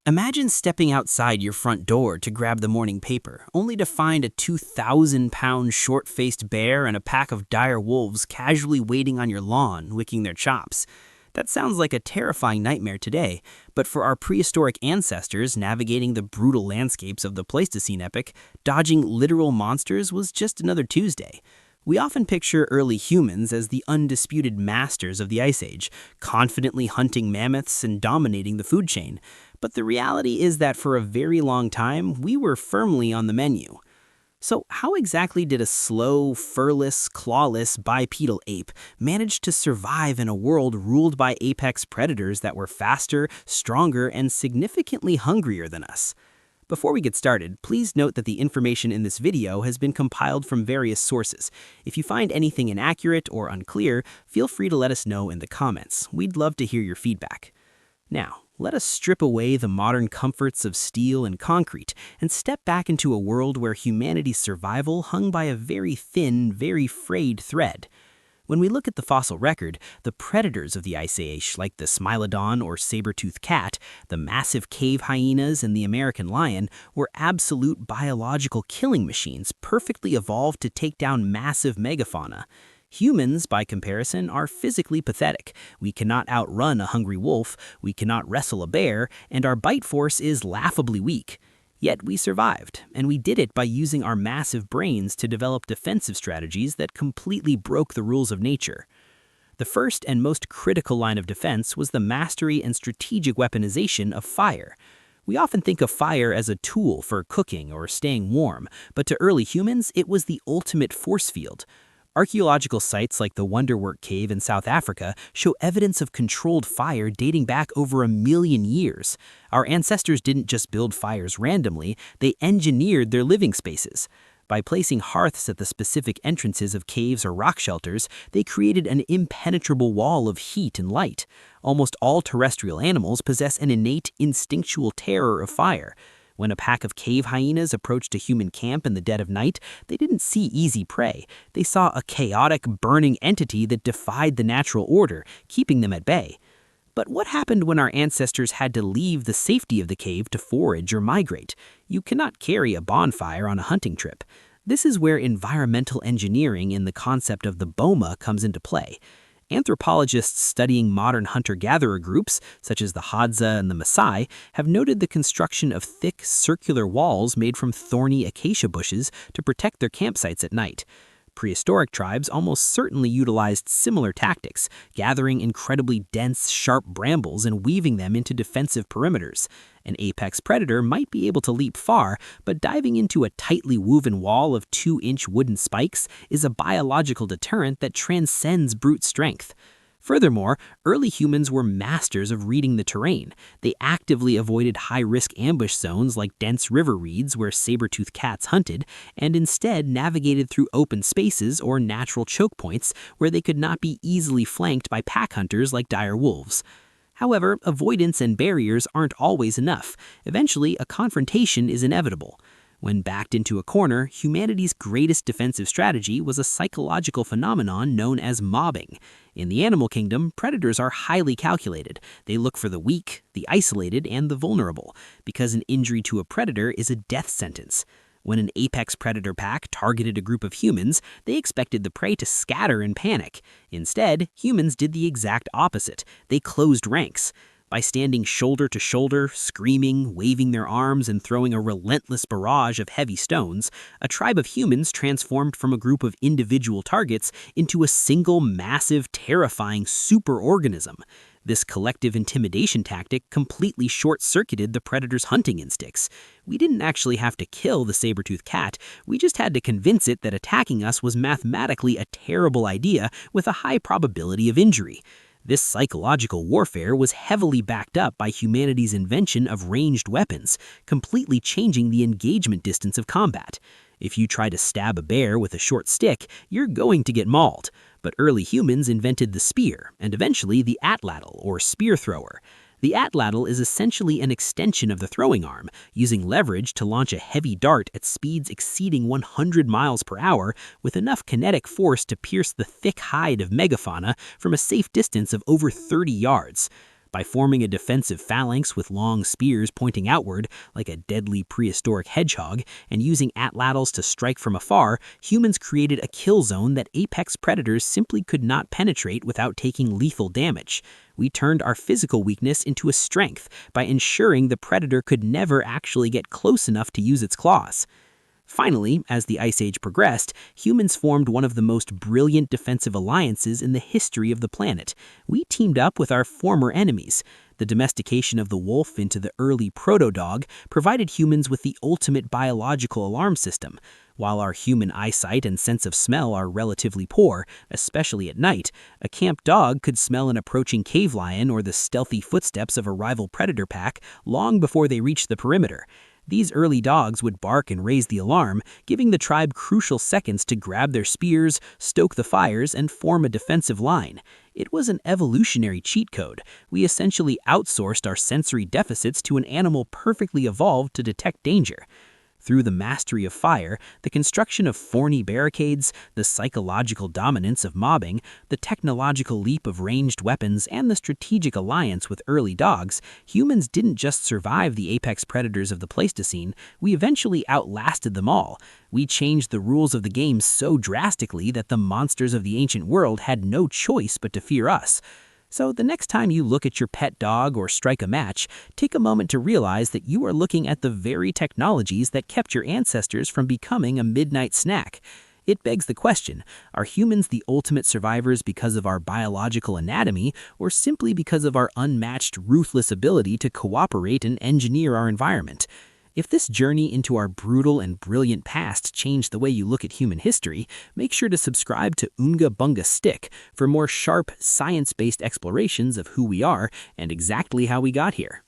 Imagine stepping outside your front door to grab the morning paper, only to find a 2,000-pound short-faced bear and a pack of dire wolves casually waiting on your lawn, licking their chops. That sounds like a terrifying nightmare today, but for our prehistoric ancestors navigating the brutal landscapes of the Pleistocene epoch, dodging literal monsters was just another Tuesday. We often picture early humans as the undisputed masters of the Ice Age, confidently hunting mammoths and dominating the food chain. But the reality is that for a very long time, we were firmly on the menu. So how exactly did a slow, furless, clawless bipedal ape manage to survive in a world ruled by apex predators that were faster, stronger, and significantly hungrier than us? Before we get started, please note that the information in this video has been compiled from various sources. If you find anything inaccurate or unclear, feel free to let us know in the comments. We'd love to hear your feedback. Now, let us strip away the modern comforts of steel and concrete and step back into a world where humanity's survival hung by a very thin, very frayed thread. When we look at the fossil record, the predators of the Ice Age, like the Smilodon or saber-toothed cat, the massive cave hyenas, and the American lion, were absolute biological killing machines perfectly evolved to take down massive megafauna. Humans, by comparison, are physically pathetic. We cannot outrun a hungry wolf, we cannot wrestle a bear, and our bite force is laughably weak. Yet we survived, and we did it by using our massive brains to develop defensive strategies that completely broke the rules of nature. The first and most critical line of defense was the mastery and strategic weaponization of fire. We often think of fire as a tool for cooking or staying warm, but to early humans, it was the ultimate force field. Archaeological sites like the Wonderwork Cave in South Africa show evidence of controlled fire dating back over 1 million years. Our ancestors didn't just build fires randomly, they engineered their living spaces. By placing hearths at the specific entrances of caves or rock shelters, they created an impenetrable wall of heat and light. Almost all terrestrial animals possess an innate, instinctual terror of fire. When a pack of cave hyenas approached a human camp in the dead of night, they didn't see easy prey. They saw a chaotic, burning entity that defied the natural order, keeping them at bay. But what happened when our ancestors had to leave the safety of the cave to forage or migrate? You cannot carry a bonfire on a hunting trip. This is where environmental engineering and the concept of the boma comes into play. Anthropologists studying modern hunter-gatherer groups, such as the Hadza and the Maasai, have noted the construction of thick, circular walls made from thorny acacia bushes to protect their campsites at night. Prehistoric tribes almost certainly utilized similar tactics, gathering incredibly dense, sharp brambles and weaving them into defensive perimeters. An apex predator might be able to leap far, but diving into a tightly woven wall of 2-inch wooden spikes is a biological deterrent that transcends brute strength. Furthermore, early humans were masters of reading the terrain. They actively avoided high-risk ambush zones like dense river reeds where saber-toothed cats hunted, and instead navigated through open spaces or natural choke points where they could not be easily flanked by pack hunters like dire wolves. However, avoidance and barriers aren't always enough. Eventually, a confrontation is inevitable. When backed into a corner, humanity's greatest defensive strategy was a psychological phenomenon known as mobbing. In the animal kingdom, predators are highly calculated. They look for the weak, the isolated, and the vulnerable, because an injury to a predator is a death sentence. When an apex predator pack targeted a group of humans, they expected the prey to scatter in panic. Instead, humans did the exact opposite. They closed ranks. By standing shoulder to shoulder, screaming, waving their arms, and throwing a relentless barrage of heavy stones, a tribe of humans transformed from a group of individual targets into a single, massive, terrifying superorganism. This collective intimidation tactic completely short-circuited the predator's hunting instincts. We didn't actually have to kill the saber-toothed cat, we just had to convince it that attacking us was mathematically a terrible idea with a high probability of injury. This psychological warfare was heavily backed up by humanity's invention of ranged weapons, completely changing the engagement distance of combat. If you try to stab a bear with a short stick, you're going to get mauled. But early humans invented the spear, and eventually the Atlatl, or spear thrower. The Atlatl is essentially an extension of the throwing arm, using leverage to launch a heavy dart at speeds exceeding 100 miles per hour with enough kinetic force to pierce the thick hide of megafauna from a safe distance of over 30 yards. By forming a defensive phalanx with long spears pointing outward, like a deadly prehistoric hedgehog, and using atlatls to strike from afar, humans created a kill zone that apex predators simply could not penetrate without taking lethal damage. We turned our physical weakness into a strength by ensuring the predator could never actually get close enough to use its claws. Finally, as the Ice Age progressed, humans formed one of the most brilliant defensive alliances in the history of the planet. We teamed up with our former enemies. The domestication of the wolf into the early proto-dog provided humans with the ultimate biological alarm system. While our human eyesight and sense of smell are relatively poor, especially at night, a camp dog could smell an approaching cave lion or the stealthy footsteps of a rival predator pack long before they reached the perimeter. These early dogs would bark and raise the alarm, giving the tribe crucial seconds to grab their spears, stoke the fires, and form a defensive line. It was an evolutionary cheat code. We essentially outsourced our sensory deficits to an animal perfectly evolved to detect danger. Through the mastery of fire, the construction of thorny barricades, the psychological dominance of mobbing, the technological leap of ranged weapons, and the strategic alliance with early dogs, humans didn't just survive the apex predators of the Pleistocene, we eventually outlasted them all. We changed the rules of the game so drastically that the monsters of the ancient world had no choice but to fear us. So the next time you look at your pet dog or strike a match, take a moment to realize that you are looking at the very technologies that kept your ancestors from becoming a midnight snack. It begs the question, are humans the ultimate survivors because of our biological anatomy, or simply because of our unmatched, ruthless ability to cooperate and engineer our environment? If this journey into our brutal and brilliant past changed the way you look at human history, make sure to subscribe to Oonga Bunga Stick for more sharp, science-based explorations of who we are and exactly how we got here.